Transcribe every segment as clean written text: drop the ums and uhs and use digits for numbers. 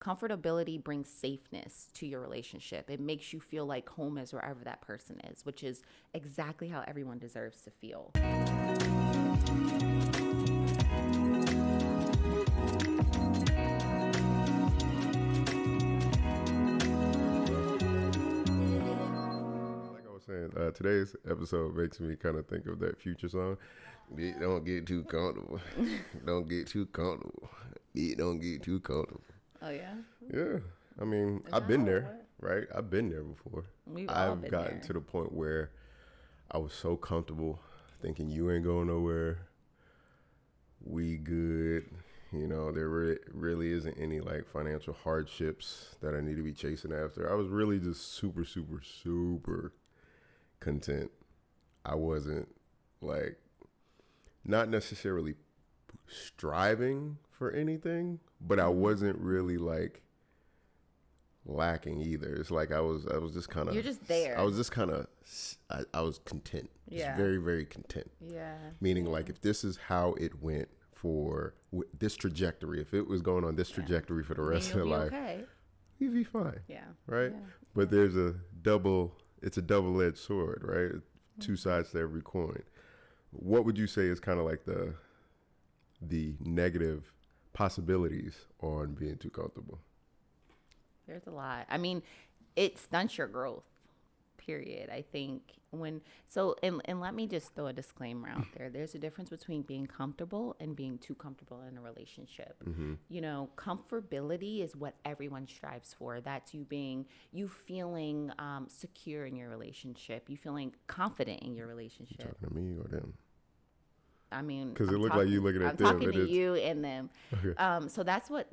Comfortability brings safeness to your relationship. It makes you feel like home is wherever that person is, which is exactly how everyone deserves to feel. Saying today's episode makes me kind of think of that Future song. Don't get too comfortable. Don't get too comfortable. Don't get too comfortable. Oh yeah. Yeah, I mean, I've been there, right? I've been there before. I've gotten to the point where I was so comfortable, thinking you ain't going nowhere. We good. You know, there really isn't any like financial hardships that I need to be chasing after. I was really just super content. I wasn't like not necessarily striving for anything, but I wasn't really like lacking either. It's like I was just kind of, you're just there. I was just kind of, I was content. Yeah. Just very content. Yeah. Meaning like if this is how it went for this trajectory, if it was going on this trajectory for the rest of life, okay. You'd be fine. Yeah. Right. Yeah. But there's it's a double-edged sword, right? Mm-hmm. Two sides to every coin. What would you say is kind of like the negative possibilities on being too comfortable? There's a lot. I mean, it stunts your growth, period. I think and let me just throw a disclaimer out there. There's a difference between being comfortable and being too comfortable in a relationship. Mm-hmm. You know, comfortability is what everyone strives for. That's you feeling secure in your relationship. You feeling confident in your relationship. You talking to me or them? I mean, because it looked like you looking at them. I'm talking to you and them. Okay. So that's what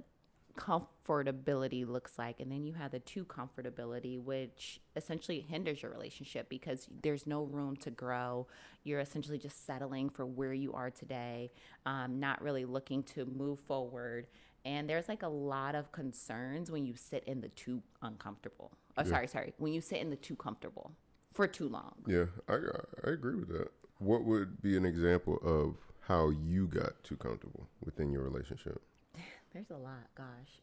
comfortability looks like. And then you have the too comfortability, which essentially hinders your relationship because there's no room to grow. You're essentially just settling for where you are today, not really looking to move forward. And there's like a lot of concerns when you sit in the too uncomfortable. Oh, yeah. Sorry. When you sit in the too comfortable for too long. Yeah, I agree with that. What would be an example of how you got too comfortable within your relationship? There's a lot, gosh.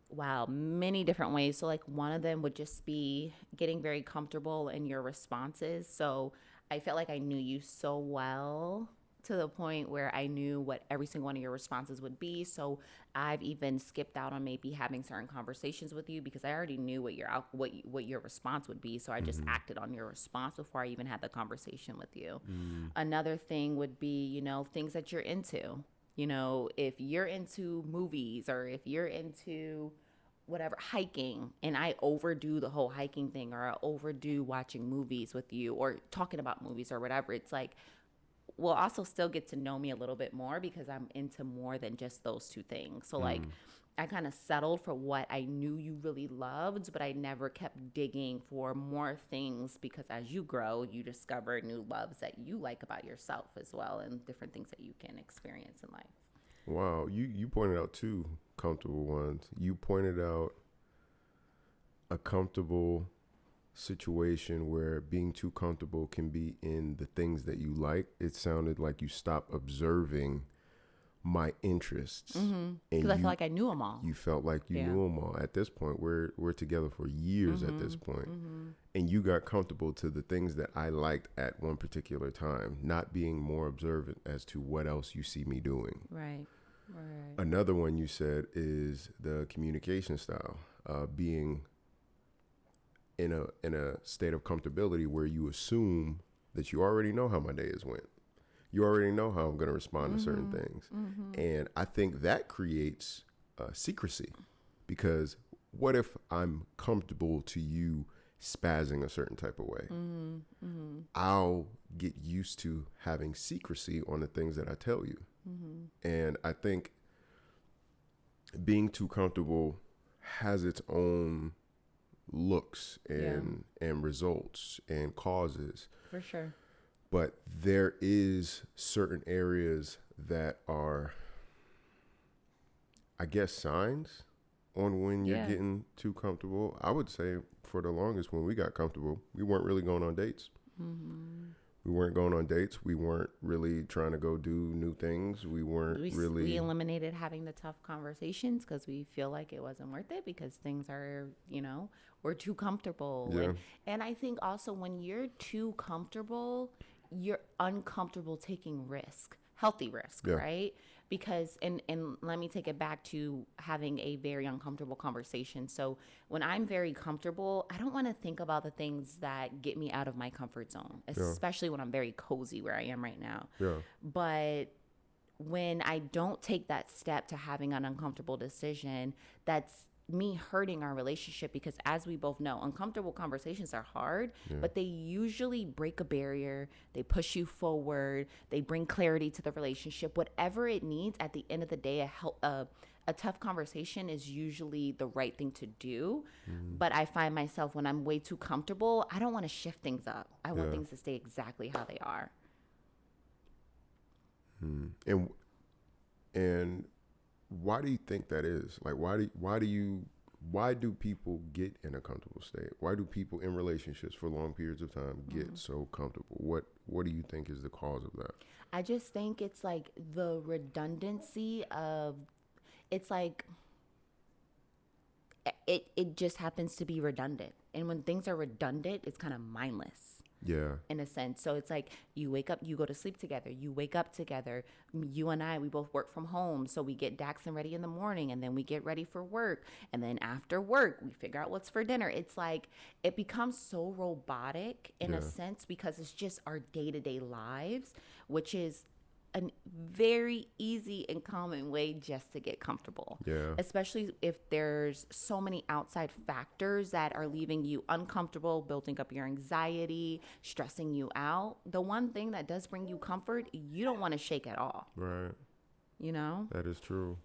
Wow, many different ways. So like one of them would just be getting very comfortable in your responses. So I felt like I knew you so well to the point where I knew what every single one of your responses would be. So I've even skipped out on maybe having certain conversations with you because I already knew what your response would be. So I just acted on your response before I even had the conversation with you. Another thing would be, you know, things that you're into. You know, if you're into movies or if you're into whatever, hiking, and I overdo the whole hiking thing or I overdo watching movies with you or talking about movies or whatever, it's like, we'll also still get to know me a little bit more because I'm into more than just those two things. So like I kind of settled for what I knew you really loved, but I never kept digging for more things because as you grow, you discover new loves that you like about yourself as well and different things that you can experience in life. Wow. You pointed out two comfortable ones. You pointed out a comfortable situation where being too comfortable can be in the things that you like. It sounded like you stopped observing my interests. Mm-hmm. Because I feel like I knew them all. You felt like you knew them all. At this point, we're together for years at this point. And you got comfortable to the things that I liked at one particular time, not being more observant as to what else you see me doing. Right. Another one you said is the communication style, being in a state of comfortability where you assume that you already know how my day has went. You already know how I'm going to respond to certain things. And I think that creates secrecy because what if I'm comfortable to you spazzing a certain type of way? I'll get used to having secrecy on the things that I tell you. And I think being too comfortable has its own looks and results and causes. For sure. But there is certain areas that are, I guess, signs on when you're getting too comfortable. I would say for the longest when we got comfortable, we weren't really going on dates. We weren't going on dates. We weren't really trying to go do new things. We weren't We really, eliminated having the tough conversations because we feel like it wasn't worth it because things are, we're too comfortable. yeah, And I think also when you're too comfortable, you're uncomfortable taking risk, healthy risk, yeah, right? Because and let me take it back to having a very uncomfortable conversation. So when I'm very comfortable, I don't want to think about the things that get me out of my comfort zone, yeah, especially when I'm very cozy where I am right now. yeah, But when I don't take that step to having an uncomfortable decision, that's me hurting our relationship because, as we both know, uncomfortable conversations are hard, yeah, but they usually break a barrier, they push you forward, they bring clarity to the relationship. Whatever it needs, at the end of the day, a tough conversation is usually the right thing to do. mm, But I find myself when I'm way too comfortable, I don't want to shift things up. I want yeah. things to stay exactly how they are. Mm. And why do you think that is? Like, why do people get in a comfortable state? Why do people in relationships for long periods of time get so comfortable? What do you think is the cause of that? I just think it's like the redundancy of it's like it just happens to be redundant. And when things are redundant, it's kind of mindless Yeah, in a sense. So it's like you wake up, you go to sleep together, you wake up together. You and I, we both work from home. So we get Daxon ready in the morning and then we get ready for work. And then after work, we figure out what's for dinner. It's like it becomes so robotic in a yeah, sense because it's just our day to day lives, which is a very easy and common way just to get comfortable, yeah, especially if there's so many outside factors that are leaving you uncomfortable, building up your anxiety, stressing you out. The one thing that does bring you comfort, you don't want to shake at all, right. you know? That is true.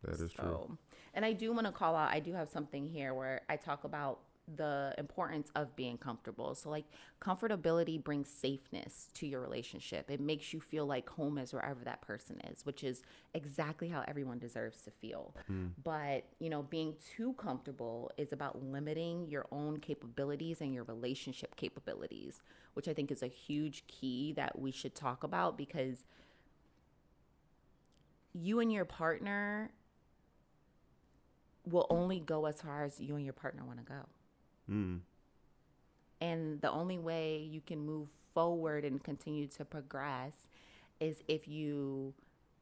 That is true. So, and I do want to call out, I do have something here where I talk about the importance of being comfortable. So, like, comfortability brings safeness to your relationship. It makes you feel like home is wherever that person is, which is exactly how everyone deserves to feel. Mm. But, being too comfortable is about limiting your own capabilities and your relationship capabilities, which I think is a huge key that we should talk about because you and your partner will only go as far as you and your partner want to go. Mm. And the only way you can move forward and continue to progress is if you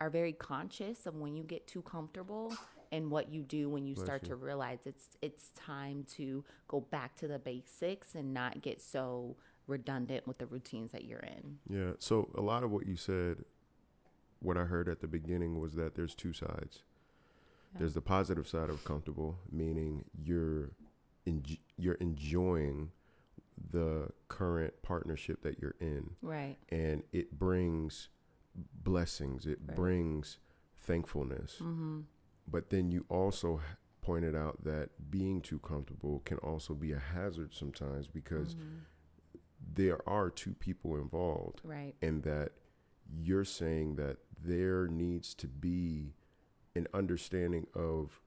are very conscious of when you get too comfortable and what you do when you Bless start you. to realize it's time to go back to the basics and not get so redundant with the routines that you're in. Yeah. So a lot of what you said, what I heard at the beginning was that there's two sides. Yeah. There's the positive side of comfortable, meaning you're enjoying the current partnership that you're in, Right. and it brings blessings. It Right. brings thankfulness. Mm-hmm. But then you also pointed out that being too comfortable can also be a hazard sometimes because Mm-hmm. there are two people involved, Right. and that you're saying that there needs to be an understanding of,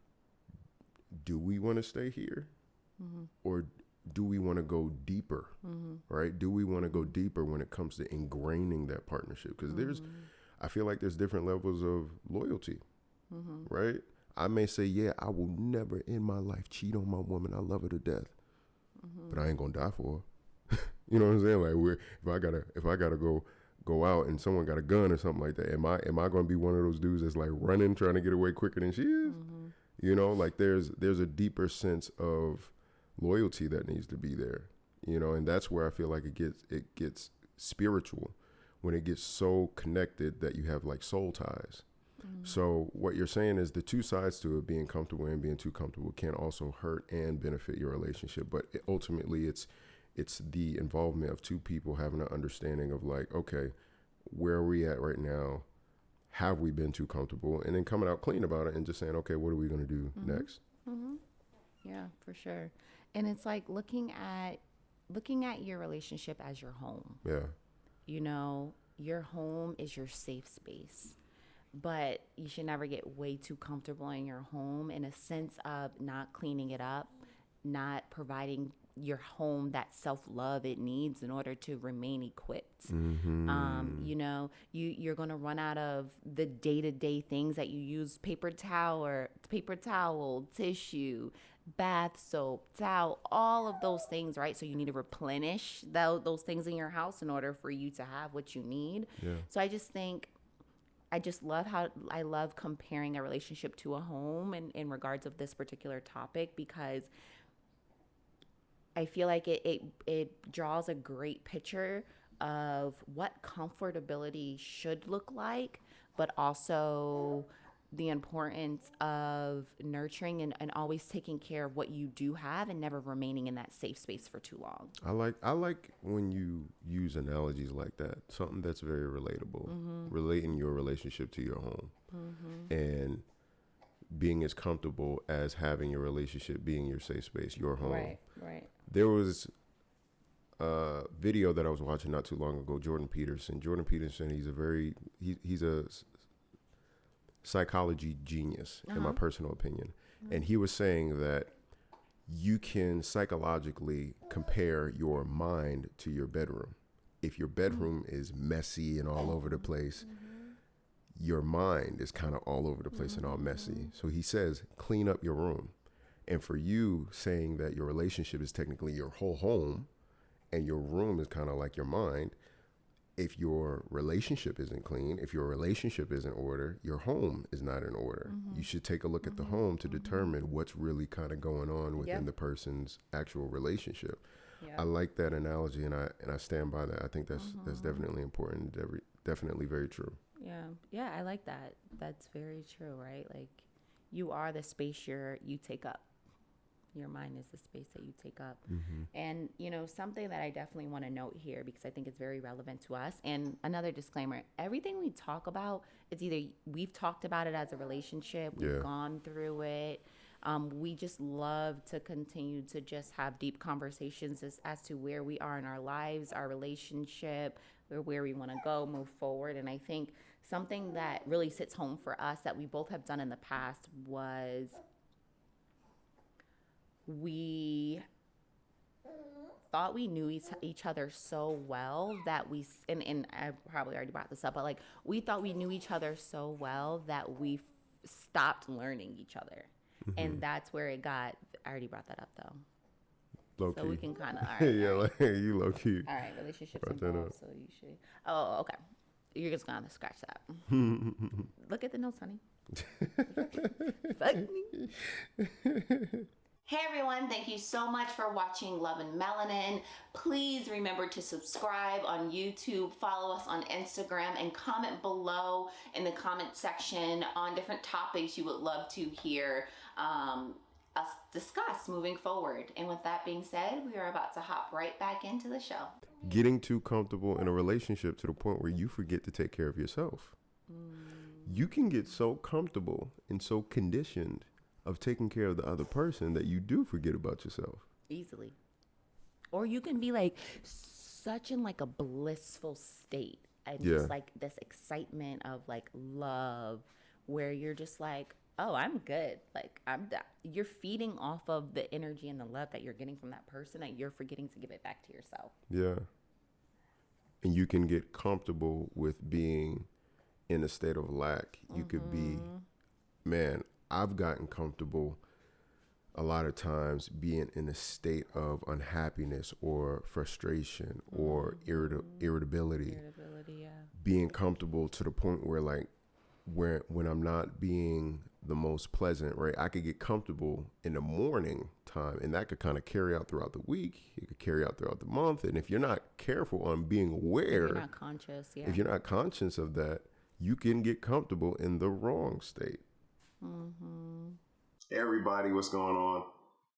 do we want to stay here, Mm-hmm. or do we want to go deeper, Mm-hmm. right? Do we want to go deeper when it comes to ingraining that partnership? Because I feel like there's different levels of loyalty, Mm-hmm. right? I may say, yeah, I will never in my life cheat on my woman. I love her to death, but I ain't gonna die for her. You know what I'm saying? Like, if I gotta go out and someone got a gun or something like that, am I gonna be one of those dudes that's like running, trying to get away quicker than she is? Mm-hmm. You know, like there's a deeper sense of loyalty that needs to be there. You know, and that's where I feel like it gets spiritual when it gets so connected that you have like soul ties. Mm-hmm. So what you're saying is the two sides to it, being comfortable and being too comfortable, can also hurt and benefit your relationship. But ultimately, it's the involvement of two people having an understanding of like, okay, where are we at right now? Have we been too comfortable? And then coming out clean about it and just saying, okay, what are we going to do Mm-hmm. next? Mm-hmm. Yeah, for sure. And it's like looking at your relationship as your home. Yeah. Your home is your safe space. But you should never get way too comfortable in your home in a sense of not cleaning it up, not providing your home that self-love it needs in order to remain equipped. You know, you're going to run out of the day-to-day things that you use: paper towel, tissue, bath soap, towel, all of those things, right? So you need to replenish those things in your house in order for you to have what you need. Yeah. So I just love how I love comparing a relationship to a home in regards of this particular topic, because I feel like it draws a great picture of what comfortability should look like, but also the importance of nurturing and always taking care of what you do have and never remaining in that safe space for too long. I like when you use analogies like that. Something that's very relatable. Relating your relationship to your home. And being as comfortable as having your relationship being your safe space, your home. Right. There was a video that I was watching not too long ago. Jordan Peterson, he's a psychology genius in my personal opinion. And he was saying that you can psychologically compare your mind to your bedroom. If your bedroom is messy and all over the place, your mind is kind of all over the place and all messy. So he says, clean up your room. And for you, saying that your relationship is technically your whole home and your room is kind of like your mind, if your relationship isn't clean, if your relationship is in order, your home is not in order. You should take a look at the home to determine what's really kind of going on within the person's actual relationship. I like that analogy, and I stand by that. I think that's definitely important. Definitely very true. Yeah, I like that. That's very true, right? Like, you are the space you take up. Your mind is the space that you take up. And, you know, something that I definitely want to note here, because I think it's very relevant to us. And another disclaimer: everything we talk about, it's either we've talked about it as a relationship, we've gone through it. We just love to continue to just have deep conversations as to where we are in our lives, our relationship, or where we want to go, move forward. And I think something that really sits home for us that we both have done in the past was we thought we knew each other so well that and I probably already brought this up, but like, we thought we knew each other so well that we stopped learning each other. And that's where it got. I already brought that up though. Low So key. we can kind of, all right. Yeah, All right. like you low key. All right, relationships Brought that involved, up. so you should. Oh, okay. You're just gonna scratch that. Look at the notes, honey. Fuck me. Hey everyone, thank you so much for watching Love and Melanin. Please remember to subscribe on YouTube, follow us on Instagram, and comment below in the comment section on different topics you would love to hear us discuss moving forward. And with that being said, we are about to hop right back into the show. Getting too comfortable in a relationship to the point where you forget to take care of yourself. You can get so comfortable and so conditioned of taking care of the other person that you do forget about yourself. Easily. Or you can be like such in like a blissful state and just like this excitement of like love, where you're just like, oh, I'm good. Like, you're feeding off of the energy and the love that you're getting from that person, that you're forgetting to give it back to yourself. Yeah. And you can get comfortable with being in a state of lack. You could be, man, I've gotten comfortable a lot of times being in a state of unhappiness or frustration or irritability. Yeah. Being comfortable to the point where, like, when I'm not being the most pleasant, right? I could get comfortable in the morning time, and that could kind of carry out throughout the week. It could carry out throughout the month. And if you're not careful on being aware, You're not conscious, yeah. if you're not conscious of that, you can get comfortable in the wrong state. Hey everybody, what's going on?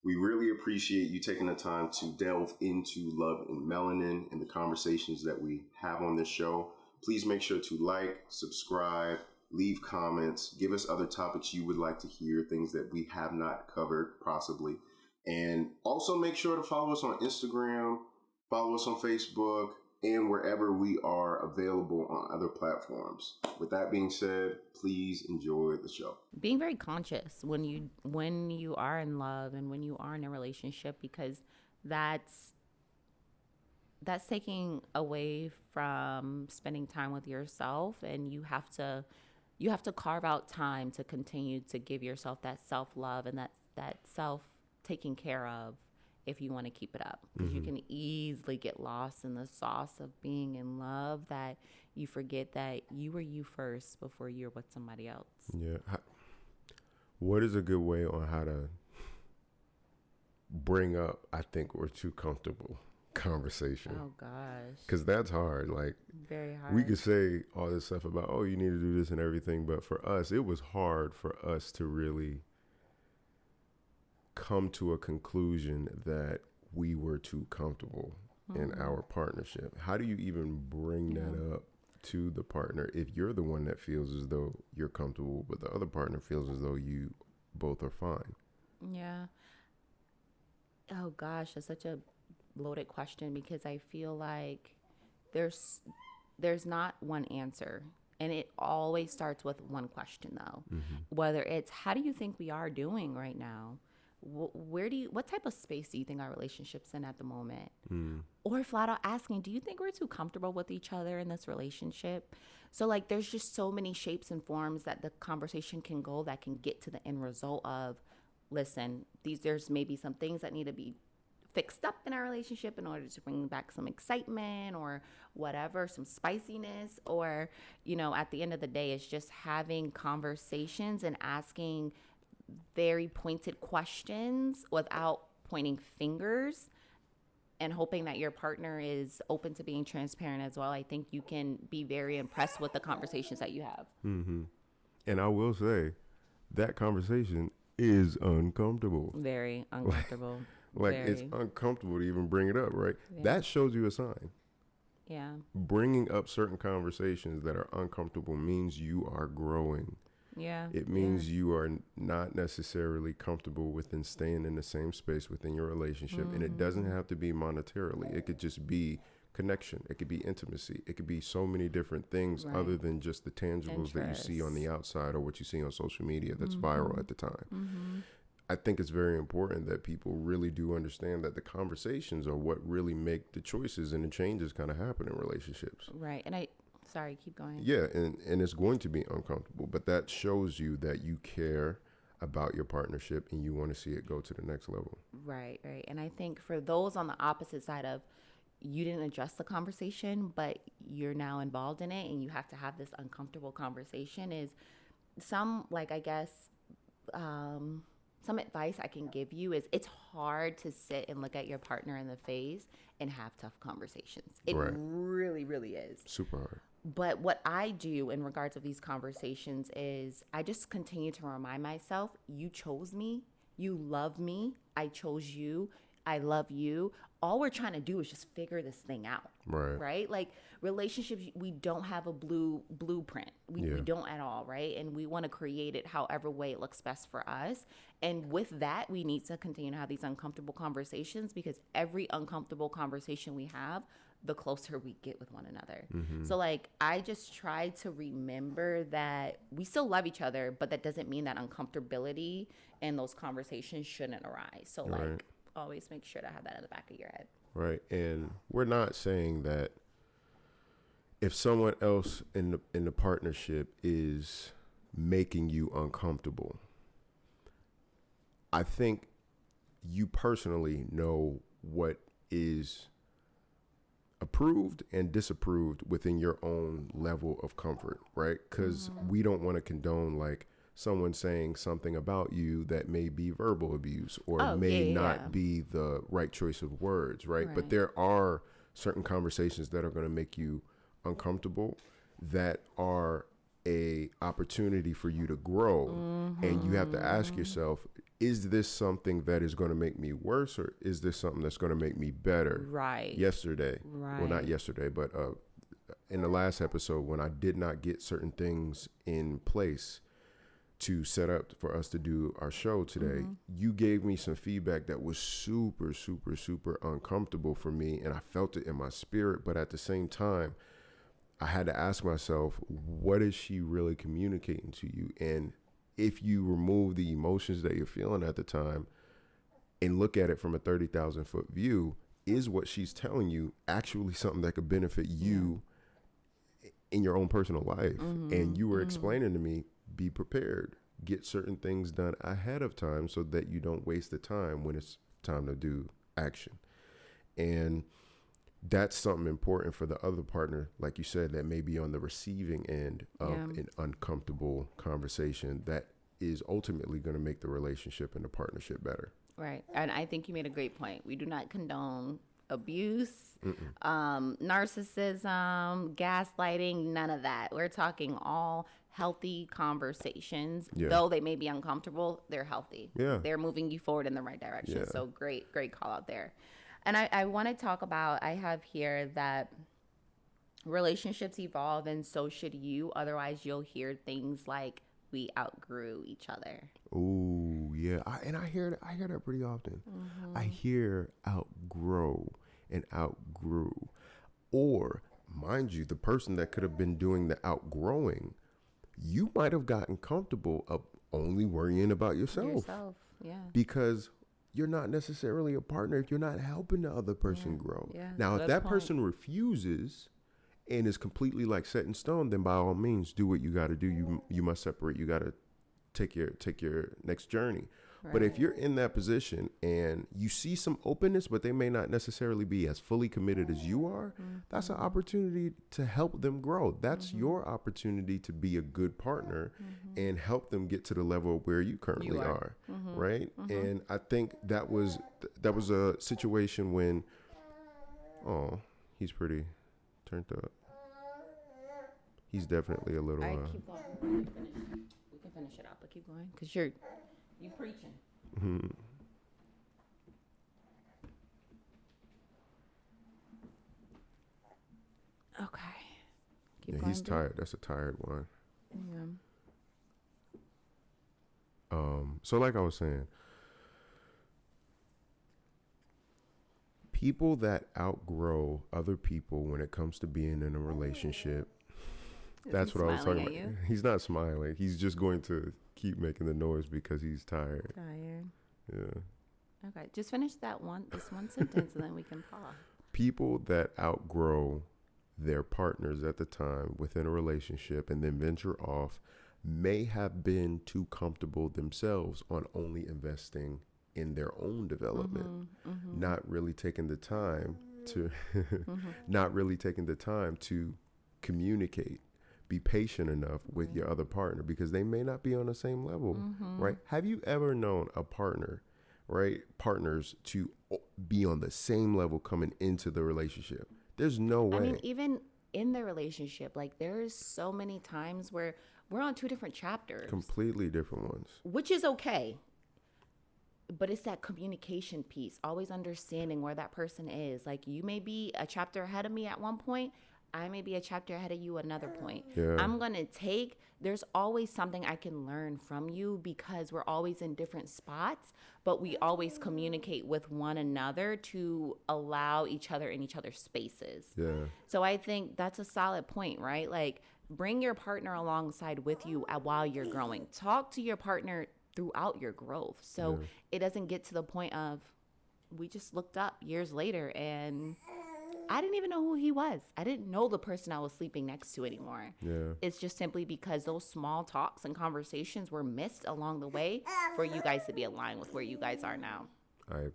We really appreciate you taking the time to delve into Love and Melanin and the conversations that we have on this show. Please make sure to like, subscribe, leave comments, give us other topics you would like to hear, things that we have not covered possibly. And also make sure to follow us on Instagram, follow us on Facebook, and wherever we are available on other platforms. With that being said, please enjoy the show. Being very conscious when you are in love and when you are in a relationship, because that's taking away from spending time with yourself, and you have to carve out time to continue to give yourself that self-love and that self taking care of if you want to keep it up, because you can easily get lost in the sauce of being in love, that you forget that you were you first before you're with somebody else. Yeah. What is a good way on how to bring up, I think we're too comfortable conversation? Oh gosh, Because that's hard. Like, very hard. we could say all this stuff about, oh, you need to do this and everything. But for us, it was hard for us to really come to a conclusion that we were too comfortable in our partnership. How do you even bring that up to the partner if you're the one that feels as though you're comfortable, but the other partner feels as though you both are fine? Yeah. Oh gosh, that's such a loaded question, because I feel like there's not one answer, and it always starts with one question though. Whether it's, how do you think we are doing right now? What type of space do you think our relationship's in at the moment? Or flat out asking, do you think we're too comfortable with each other in this relationship? So like, there's just so many shapes and forms that the conversation can go that can get to the end result of, listen, there's maybe some things that need to be fixed up in our relationship in order to bring back some excitement or whatever, some spiciness. Or, at the end of the day, it's just having conversations and asking very pointed questions without pointing fingers, and hoping that your partner is open to being transparent as well. I think you can be very impressed with the conversations that you have. And I will say that conversation is uncomfortable. Very uncomfortable. Like, Very. it's uncomfortable to even bring it up, right? Yeah. That shows you a sign. Yeah. Bringing up certain conversations that are uncomfortable means you are growing. Yeah. It means you are not necessarily comfortable within staying in the same space within your relationship. And it doesn't have to be monetarily. It could just be connection. It could be intimacy. It could be so many different things other than just the tangibles that you see on the outside or what you see on social media that's viral at the time. I think it's very important that people really do understand that the conversations are what really make the choices and the changes kind of happen in relationships. Right. And sorry, keep going. Yeah, and it's going to be uncomfortable, but that shows you that you care about your partnership and you want to see it go to the next level. Right. And I think for those on the opposite side of, you didn't address the conversation, but you're now involved in it and you have to have this uncomfortable conversation, is some, like, I guess, some advice I can give you is, it's hard to sit and look at your partner in the face and have tough conversations. It really, really is. Super hard. But what I do in regards of these conversations is I just continue to remind myself, you chose me, you love me, I chose you, I love you. All we're trying to do is just figure this thing out. Right? Like, relationships, we don't have a blueprint. We don't at all, right? And we want to create it however way it looks best for us. And with that, we need to continue to have these uncomfortable conversations, because every uncomfortable conversation we have, the closer we get with one another. So like, I just try to remember that we still love each other, but that doesn't mean that uncomfortability and those conversations shouldn't arise. So like, always make sure to have that in the back of your head. Right. And we're not saying that if someone else in the partnership is making you uncomfortable, I think you personally know what is approved and disapproved within your own level of comfort, right? Because we don't want to condone like someone saying something about you that may be verbal abuse or may not be the right choice of words, right? But there are certain conversations that are going to make you uncomfortable that are a opportunity for you to grow. And you have to ask yourself, is this something that is going to make me worse, or is this something that's going to make me better? Yesterday, well, not yesterday, but in the last episode, when I did not get certain things in place to set up for us to do our show today, you gave me some feedback that was super, super, super uncomfortable for me. And I felt it in my spirit. But at the same time, I had to ask myself, what is she really communicating to you? And if you remove the emotions that you're feeling at the time and look at it from a 30,000 foot view. Is what she's telling you actually something that could benefit you in your own personal life? And you were explaining to me, be prepared, get certain things done ahead of time so that you don't waste the time when it's time to do action. And that's something important for the other partner, like you said, that may be on the receiving end of an uncomfortable conversation that is ultimately going to make the relationship and the partnership better. Right. And I think you made a great point. We do not condone abuse, narcissism, gaslighting, none of that. We're talking all healthy conversations. Though they may be uncomfortable, they're healthy. They're moving you forward in the right direction. So great call out there. And I want to talk about, I have here that relationships evolve and so should you. Otherwise, you'll hear things like, we outgrew each other. Oh, yeah. I hear that pretty often. I hear outgrow and outgrew. Or, mind you, the person that could have been doing the outgrowing, you might have gotten comfortable of only worrying about yourself. Because you're not necessarily a partner if you're not helping the other person grow. Now, if that person refuses and is completely like set in stone, then by all means, do what you got to do. You must separate. You got to take your next journey. But if you're in that position and you see some openness, but they may not necessarily be as fully committed as you are, that's an opportunity to help them grow. That's your opportunity to be a good partner and help them get to the level where you currently are. Right. And I think that was a situation when, he's pretty turned up. He's definitely a little. All right, keep going. We can finish it up, but keep going because you preaching. Okay. Keep going, he's tired. That's a tired one. So like I was saying, people that outgrow other people when it comes to being in a relationship. That's what I was talking about. He's not smiling. He's just going to keep making the noise because he's tired. Yeah. Okay. Just finish this one sentence and then we can pause. People that outgrow their partners at the time within a relationship and then venture off may have been too comfortable themselves on only investing in their own development, not really taking the time to communicate, be patient enough with your other partner because they may not be on the same level, right? Have you ever known a partner, right? Partners to be on the same level coming into the relationship? There's no way. I mean, even in the relationship, like there's so many times where we're on two different chapters. Completely different ones. Which is okay. But it's that communication piece, always understanding where that person is. Like you may be a chapter ahead of me at one point. I may be a chapter ahead of you another point. I'm going to there's always something I can learn from you because we're always in different spots, but we always communicate with one another to allow each other in each other's spaces. So I think that's a solid point, right? Like bring your partner alongside with you while you're growing. Talk to your partner throughout your growth. So it doesn't get to the point of we just looked up years later and I didn't even know who he was. I didn't know the person I was sleeping next to anymore. It's just simply because those small talks and conversations were missed along the way for you guys to be aligned with where you guys are now. I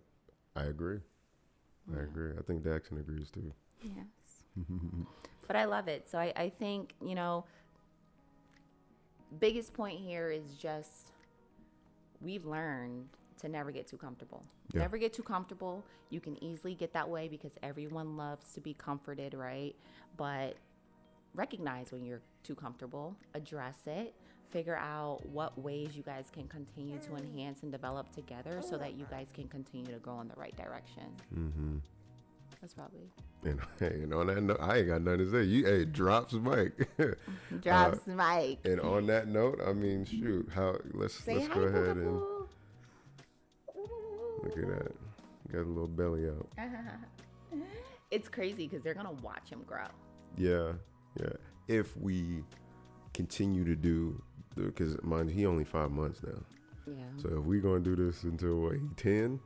agree. I agree. I think Daxon agrees too. Yes. But I love it. So I think, biggest point here is just we've learned to never get too comfortable. Never get too comfortable. You can easily get that way because everyone loves to be comforted, right? But recognize when you're too comfortable, address it, figure out what ways you guys can continue to enhance and develop together so that you guys can continue to go in the right direction. That's probably. And on that note, I ain't got nothing to say. Drops mic. Drops mic. And on that note, I mean, shoot, let's go ahead and look at that. Got a little belly out. It's crazy because they're gonna watch him grow. Yeah. If we continue to do, because mind you, he only 5 months now. So if we gonna do this until he 10,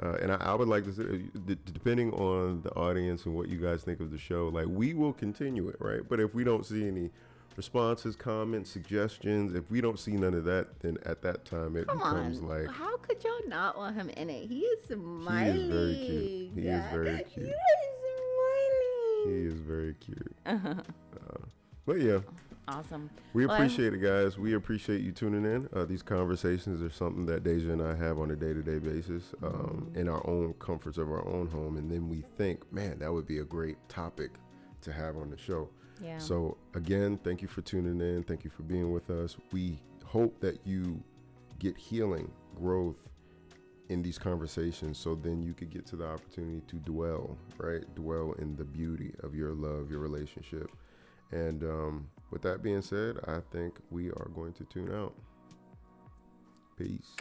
And I would like to say, depending on the audience and what you guys think of the show, like we will continue it, right? But if we don't see any responses, comments, suggestions, if we don't see none of that, then at that time it Come becomes on. like How could y'all not want him in it? He is he is very cute. smiling. He is Yeah. very You cute. are He smiling. is very cute. But yeah, Awesome. we Well, appreciate it, guys. We appreciate you tuning in. These conversations are something that Deja and I have on a day-to-day basis in our own comforts of our own home. And then we think, man, that would be a great topic to have on the show. Yeah. So again, thank you for tuning in. Thank you for being with us. We hope that you get healing, growth in these conversations, so then you could get to the opportunity to dwell, right? Dwell in the beauty of your love, your relationship. And with that being said, I think we are going to tune out. Peace.